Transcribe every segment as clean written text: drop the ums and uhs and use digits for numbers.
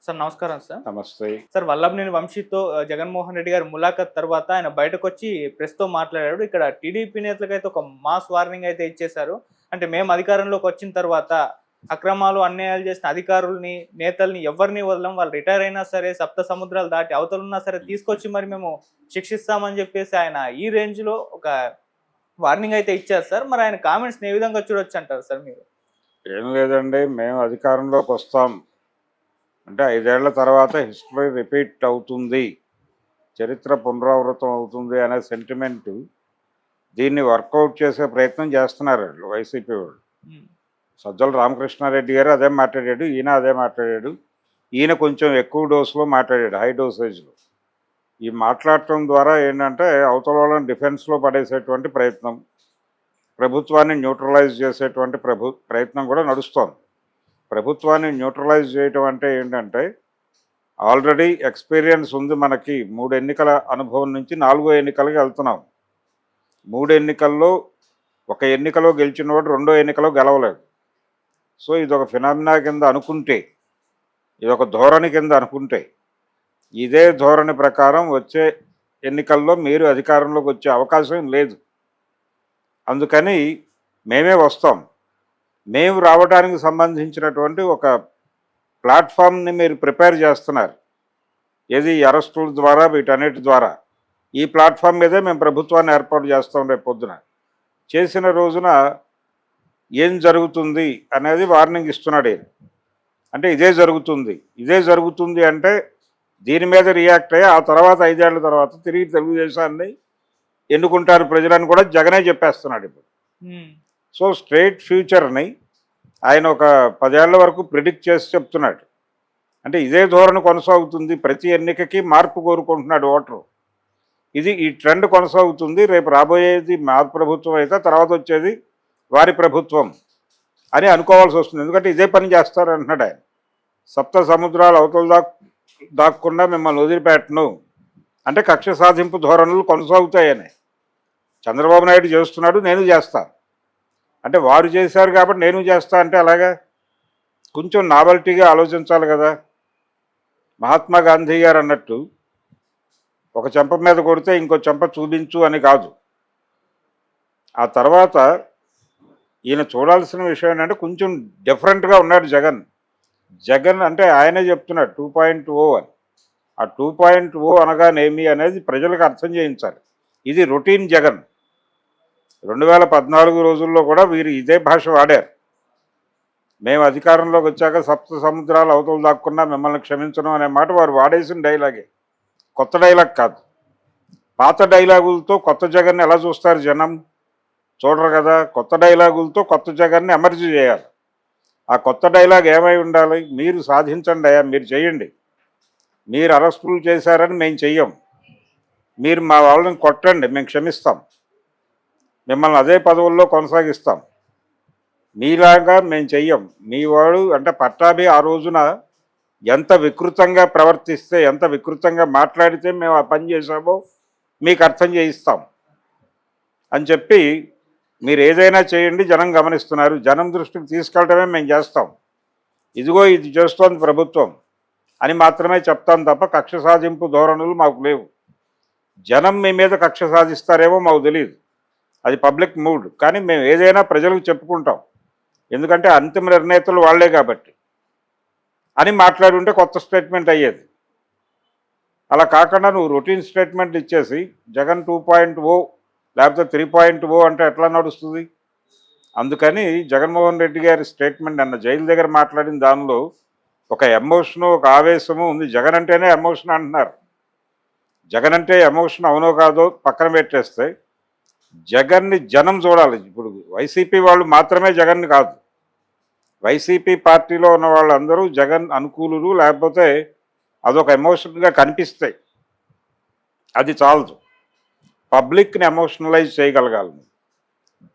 Sir నమస్కారం sir. నమస్తే. Sir Vallabhaneni వంశీతో Jaganmohan Reddy గారి ములాఖత్ తర్వాత ఆయన బయటకొచ్చి ప్రెస్‌తో మాట్లాడాడు. ఇక్కడ టీడీపీ నేతలకైతే ఒక మాస్ వార్నింగ్ అయితే ఇచ్చేశారు. అంటే మేము అధికారంలోకి వచ్చిన తర్వాత అక్రమాలు, అన్యాయాలు చేసిన అధికారుల్ని, నేతల్ని ఎవరిని వదలం. వాళ్ళు రిటైర్ అయినా సరే, సప్త సముద్రాలు దాటి అవతలున్నా సరే తీసుకొచ్చి మరి మేము శిక్షిస్తామని చెప్పేసి ఆయన ఈ రేంజ్‌లో ఒక వార్నింగ్ అయితే ఇచ్చారు సార్. మరి ఆయన కామెంట్స్‌ని ఏ విధంగా చూడొచ్చంటారు సార్ మీరు? ఏం లేదండి, మేము అధికారంలోకి వస్తాం అంటే 5 ఏళ్ల తర్వాత హిస్టరీ రిపీట్ అవుతుంది, చరిత్ర పునరావృతం అవుతుంది అనే సెంటిమెంట్ దీన్ని వర్కౌట్ చేసే ప్రయత్నం చేస్తున్నారు వాళ్ళు, వైసీపీ వాళ్ళు. సజ్జల రామకృష్ణారెడ్డి గారు అదే మాట్లాడాడు, ఈయన అదే మాట్లాడాడు. ఈయన కొంచెం ఎక్కువ డోసులో మాట్లాడాడు, హై డోసేజ్లో. ఈ మాట్లాడటం ద్వారా ఏంటంటే అవతల వాళ్ళని డిఫెన్స్లో పడేసేటువంటి ప్రయత్నం, ప్రభుత్వాన్ని న్యూట్రలైజ్ చేసేటువంటి ప్రయత్నం కూడా నడుస్తోంది. ప్రభుత్వాన్ని న్యూట్రలైజ్ చేయటం అంటే ఏంటంటే ఆల్రెడీ ఎక్స్పీరియన్స్ ఉంది మనకి. 3 ఎన్నికల అనుభవం నుంచి 4వ ఎన్నికలకి వెళ్తున్నాం. 3 ఎన్నికల్లో ఒక ఎన్నికలో గెలిచినవాడు 2వ ఎన్నికలో గెలవలేదు. సో ఇదొక ఫినామినా కింద అనుకుంటే, ఇదొక ధోరణి కింద అనుకుంటే, ఇదే ధోరణి ప్రకారం వచ్చే ఎన్నికల్లో మీరు అధికారంలోకి వచ్చే అవకాశం లేదు. అందుకని మేమే వస్తాం. మేము రావడానికి సంబంధించినటువంటి ఒక ప్లాట్ఫామ్ని మీరు ప్రిపేర్ చేస్తున్నారు. ఏది అరెస్టుల ద్వారా, వీటన్నిటి ద్వారా. ఈ ప్లాట్ఫామ్ మీదే మేము ప్రభుత్వాన్ని ఏర్పాటు చేస్తాం రేపు పొద్దున. చేసిన రోజున ఏం జరుగుతుంది అనేది వార్నింగ్ ఇస్తున్నాడు ఈయన. అంటే ఇదే జరుగుతుంది అంటే దీని మీద రియాక్ట్ అయ్యి ఆ తర్వాత 5 ఏళ్ల తర్వాత తిరిగి తెలుగుదేశాన్ని ఎన్నుకుంటారు ప్రజలని కూడా జగనే చెప్పేస్తున్నాడు ఇప్పుడు. సో స్ట్రైట్ ఫ్యూచర్ని ఆయన ఒక 10 ఏళ్ల వరకు ప్రిడిక్ట్ చేసి చెప్తున్నాడు. అంటే ఇదే ధోరణి కొనసాగుతుంది, ప్రతి ఎన్నికకి మార్పు కోరుకుంటున్నాడు ఓటరు. ఈ ట్రెండ్ కొనసాగుతుంది. రేపు రాబోయేది మా ప్రభుత్వం అయితే తర్వాత వచ్చేది వారి ప్రభుత్వం అని అనుకోవాల్సి వస్తుంది. ఎందుకంటే ఇదే పని చేస్తారు అంటున్నాడు ఆయన. సప్త సముద్రాలు అవతల దాక్కుండా మిమ్మల్ని వదిలిపెట్టను అంటే కక్ష సాధింపు ధోరణులు కొనసాగుతాయని చంద్రబాబు నాయుడు చేస్తున్నాడు, నేను చేస్తా అంటే వారు చేశారు కాబట్టి నేను చేస్తా అంటే అలాగా కొంచెం నావల్టీగా ఆలోచించాలి కదా. మహాత్మా గాంధీ గారు అన్నట్టు ఒక చెంప మీద కొడితే ఇంకో చెంప చూపించు అని కాదు. ఆ తర్వాత ఈయన చూడాల్సిన విషయం ఏంటంటే కొంచెం డిఫరెంట్గా ఉన్నాడు జగన్ అంటే ఆయనే చెప్తున్నాడు 2.0 అని. ఆ 2.0 అనగానేమి అనేది ప్రజలకు అర్థం చేయించాలి. ఇది రొటీన్ జగన్. 2014 రోజుల్లో కూడా వీరు ఇదే భాష వాడారు. మేము అధికారంలోకి వచ్చాక సప్త సముద్రాలు అవతల దాక్కున్నా మిమ్మల్ని క్షమించను అనే మాట వారు వాడేసిన డైలాగే, కొత్త డైలాగ్ కాదు. పాత డైలాగులతో కొత్త జగన్ని ఎలా చూస్తారు జనం? చూడరు కదా. కొత్త డైలాగులతో కొత్త జగన్ని ఎమర్జీ చేయాలి. ఆ కొత్త డైలాగ్ ఏమై ఉండాలి? మీరు సాధించండి అయ్యా, మీరు చేయండి. మీరు అరెస్టులు చేశారని మేము చెయ్యం, మీరు మా వాళ్ళని కొట్టండి, మేము క్షమిస్తాం, మిమ్మల్ని అదే పదవుల్లో కొనసాగిస్తాం, మీలాగా మేము చెయ్యం. మీ వాడు అంటే పట్టాభి ఆ రోజున ఎంత వికృతంగా ప్రవర్తిస్తే, ఎంత వికృతంగా మాట్లాడితే మేము ఆ పని చేసామో మీకు అర్థం చేయిస్తాం అని చెప్పి మీరు ఏదైనా చేయండి, జనం గమనిస్తున్నారు, జనం దృష్టికి తీసుకెళ్ళటమే మేము చేస్తాం, ఇదిగో ఇది చేస్తోంది ప్రభుత్వం అని మాత్రమే చెప్తాం తప్ప కక్ష సాధింపు ధోరణులు మాకు లేవు. జనం మీ మీద కక్ష సాధిస్తారేమో మాకు తెలియదు, అది పబ్లిక్ మూడ్. కానీ మేము ఏదైనా ప్రజలకు చెప్పుకుంటాం, ఎందుకంటే అంతిమ నిర్ణేతలు వాళ్లే కాబట్టి అని మాట్లాడుంటే కొత్త స్టేట్మెంట్ అయ్యేది. అలా కాకుండా నువ్వు రొటీన్ స్టేట్మెంట్ ఇచ్చేసి జగన్ 2.0 లేకపోతే 3.0 అంటే ఎట్లా నడుస్తుంది? అందుకని జగన్మోహన్ రెడ్డి గారి స్టేట్మెంట్ అన్న జైలు దగ్గర మాట్లాడిన దానిలో ఒక ఎమోషను, ఒక ఆవేశము ఉంది. జగన్ అంటేనే ఎమోషన్ అంటున్నారు. జగన్ అంటే ఎమోషన్ అవునో కాదో పక్కన పెట్టేస్తే జగన్ని జనం చూడాలి. ఇప్పుడు వైసీపీ వాళ్ళు మాత్రమే జగన్ని కాదు, వైసీపీ పార్టీలో ఉన్న వాళ్ళందరూ జగన్ అనుకూలులు, లేకపోతే అదొక ఎమోషన్గా కనిపిస్తాయి. అది చాలదు. పబ్లిక్ని ఎమోషనలైజ్ చేయగలగాలి,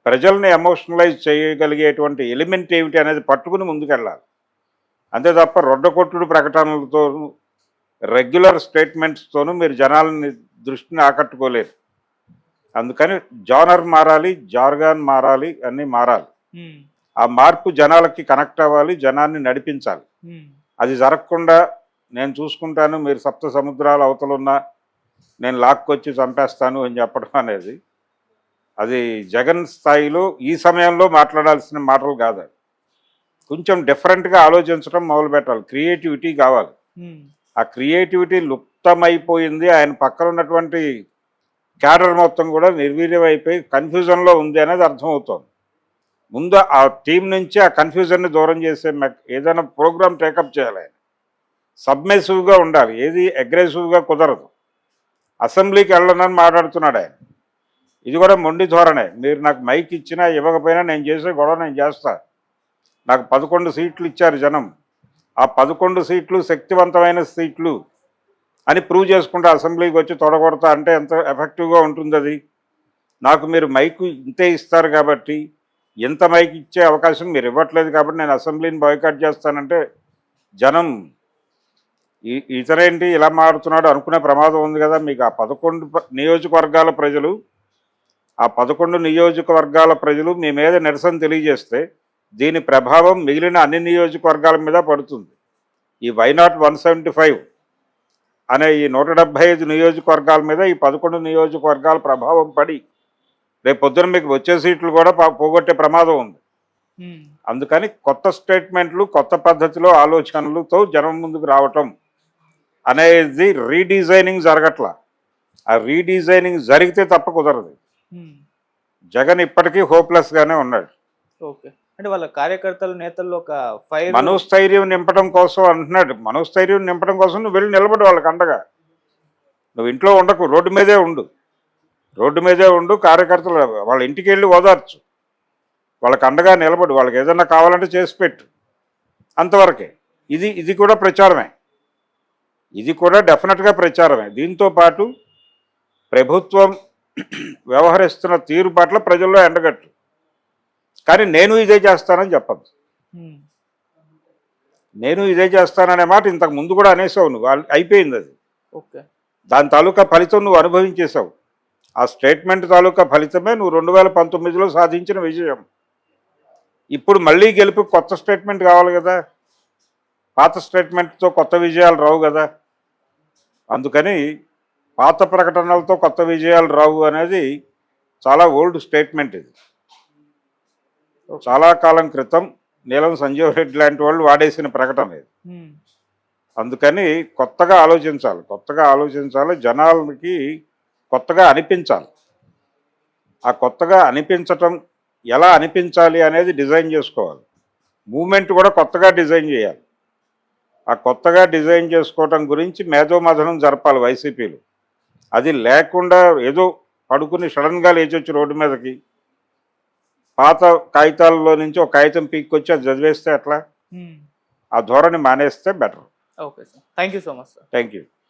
ప్రజల్ని ఎమోషనలైజ్ చేయగలిగేటువంటి ఎలిమెంట్ ఏమిటి అనేది పట్టుకుని ముందుకెళ్ళాలి. అంతే తప్ప రొడ్డకొట్టుడు ప్రకటనలతోనూ రెగ్యులర్ స్టేట్మెంట్స్తోనూ మీరు జనాలని దృష్టిని ఆకట్టుకోలేరు. అందుకని జానర్ మారాలి, జార్గాన్ మారాలి, అన్నీ మారాలి. ఆ మార్పు జనాలకి కనెక్ట్ అవ్వాలి, జనాన్ని నడిపించాలి. అది జరగకుండా నేను చూసుకుంటాను, మీరు సప్త సముద్రాల అవతలున్నా నేను లాక్కొచ్చి చంపేస్తాను అని చెప్పడం అనేది అది జగన్ స్థాయిలో ఈ సమయంలో మాట్లాడాల్సిన మాటలు కాదు. కొంచెం డిఫరెంట్గా ఆలోచించడం మొదలు పెట్టాలి. క్రియేటివిటీ కావాలి. ఆ క్రియేటివిటీ లుప్తమైపోయింది. ఆయన పక్కన ఉన్నటువంటి క్యాడర్ మొత్తం కూడా నిర్వీర్యం అయిపోయి కన్ఫ్యూజన్లో ఉంది అనేది అర్థమవుతోంది. ముందు ఆ టీం నుంచి ఆ కన్ఫ్యూజన్ని దూరం చేసే ఏదైనా ప్రోగ్రామ్ టేకప్ చేయాలి. ఆయన సబ్మెసివ్గా ఉండాలి, ఏది అగ్రెసివ్గా కుదరదు. అసెంబ్లీకి వెళ్ళనని మాట్లాడుతున్నాడు ఆయన. ఇది కూడా మొండి ధోరణే. మీరు నాకు మైక్ ఇచ్చినా ఇవ్వకపోయినా నేను చేసే గొడవ నేను చేస్తా. నాకు 11 సీట్లు ఇచ్చారు జనం. ఆ 11 సీట్లు శక్తివంతమైన సీట్లు అని ప్రూవ్ చేసుకుంటే అసెంబ్లీకి వచ్చి తొడగొడతా అంటే ఎంత ఎఫెక్టివ్గా ఉంటుంది అది. నాకు మీరు మైకు ఇంతే ఇస్తారు కాబట్టి, ఇంత మైక్ ఇచ్చే అవకాశం మీరు ఇవ్వట్లేదు కాబట్టి నేను అసెంబ్లీని బాయ్కాట్ చేస్తానంటే జనం ఇతరేంటి ఇలా మారుతున్నాడు అనుకునే ప్రమాదం ఉంది కదా. మీకు ఆ 11 నియోజకవర్గాల ప్రజలు, ఆ 11 నియోజకవర్గాల ప్రజలు మీ మీద నిరసన తెలియజేస్తే దీని ప్రభావం మిగిలిన అన్ని నియోజకవర్గాల మీద పడుతుంది. ఈ వైనాట్ 175 అనే ఈ 175 నియోజకవర్గాల మీద ఈ 11 నియోజకవర్గాల ప్రభావం పడి రేపు పొద్దున మీకు వచ్చే సీట్లు కూడా పోగొట్టే ప్రమాదం ఉంది. అందుకని కొత్త స్టేట్మెంట్లు, కొత్త పద్ధతిలో ఆలోచనలతో జనం ముందుకు రావటం అనేది రీడిజైనింగ్ జరగట్లా. ఆ రీడిజైనింగ్ జరిగితే తప్ప కుదరదు. జగన్ ఇప్పటికీ హోప్లెస్గానే ఉన్నాడు. ఓకే, అంటే వాళ్ళ కార్యకర్తలు నేతల్లో ఒక ఫైర్, మనోస్థైర్యం నింపడం కోసం అంటున్నాడు. మనోస్థైర్యం నింపడం కోసం నువ్వు వెళ్ళి నిలబడి వాళ్ళకి అండగా. నువ్వు ఇంట్లో ఉండకు, రోడ్డు మీదే ఉండు. రోడ్డు మీదే ఉండు. కార్యకర్తలు వాళ్ళ ఇంటికి వెళ్ళి ఓదార్చు, వాళ్ళకి అండగా నిలబడి, వాళ్ళకి ఏదన్నా కావాలంటే చేసి పెట్టు. అంతవరకే. ఇది కూడా ప్రచారమే. ఇది కూడా డెఫినెట్గా ప్రచారమే. దీంతో పాటు ప్రభుత్వం వ్యవహరిస్తున్న తీరు పట్ల ప్రజల్లో ఎండగట్టు. కానీ నేను ఇదే చేస్తానని చెప్పద్దు. నేను ఇదే చేస్తాననే మాట ఇంతకు ముందు కూడా అనేసావు నువ్వు. అయిపోయింది అది. ఓకే, దాని తాలూకా ఫలితం నువ్వు అనుభవించేసావు. ఆ స్టేట్మెంట్ తాలూకా ఫలితమే నువ్వు 2019లో సాధించిన విజయం. ఇప్పుడు మళ్ళీ గెలుపు కొత్త స్టేట్మెంట్ కావాలి కదా. పాత స్టేట్మెంట్తో కొత్త విజయాలు రావు కదా. అందుకని పాత ప్రకటనలతో కొత్త విజయాలు రావు అనేది చాలా ఓల్డ్ స్టేట్మెంట్. ఇది చాలా కాలం క్రితం నీలం సంజీవ్ రెడ్డి లాంటి వాళ్ళు వాడేసిన ప్రకటన ఇది. అందుకని కొత్తగా ఆలోచించాలి. జనాలకి కొత్తగా అనిపించాలి. ఆ కొత్తగా అనిపించటం ఎలా అనిపించాలి అనేది డిజైన్ చేసుకోవాలి. మూమెంట్ కూడా కొత్తగా డిజైన్ చేయాలి. ఆ కొత్తగా డిజైన్ చేసుకోవటం గురించి మేధోమథనం జరపాలి వైసీపీలు. అది లేకుండా ఏదో పడుకుని సడన్గా లేచొచ్చి రోడ్డు మీదకి పాత కాగితాలలో నుంచి ఒక కాగితం పీక్కొచ్చి అది చదివేస్తే అట్లా ఆ ధోరణి మానేస్తే better. Okay sir, thank you so much sir. Thank you.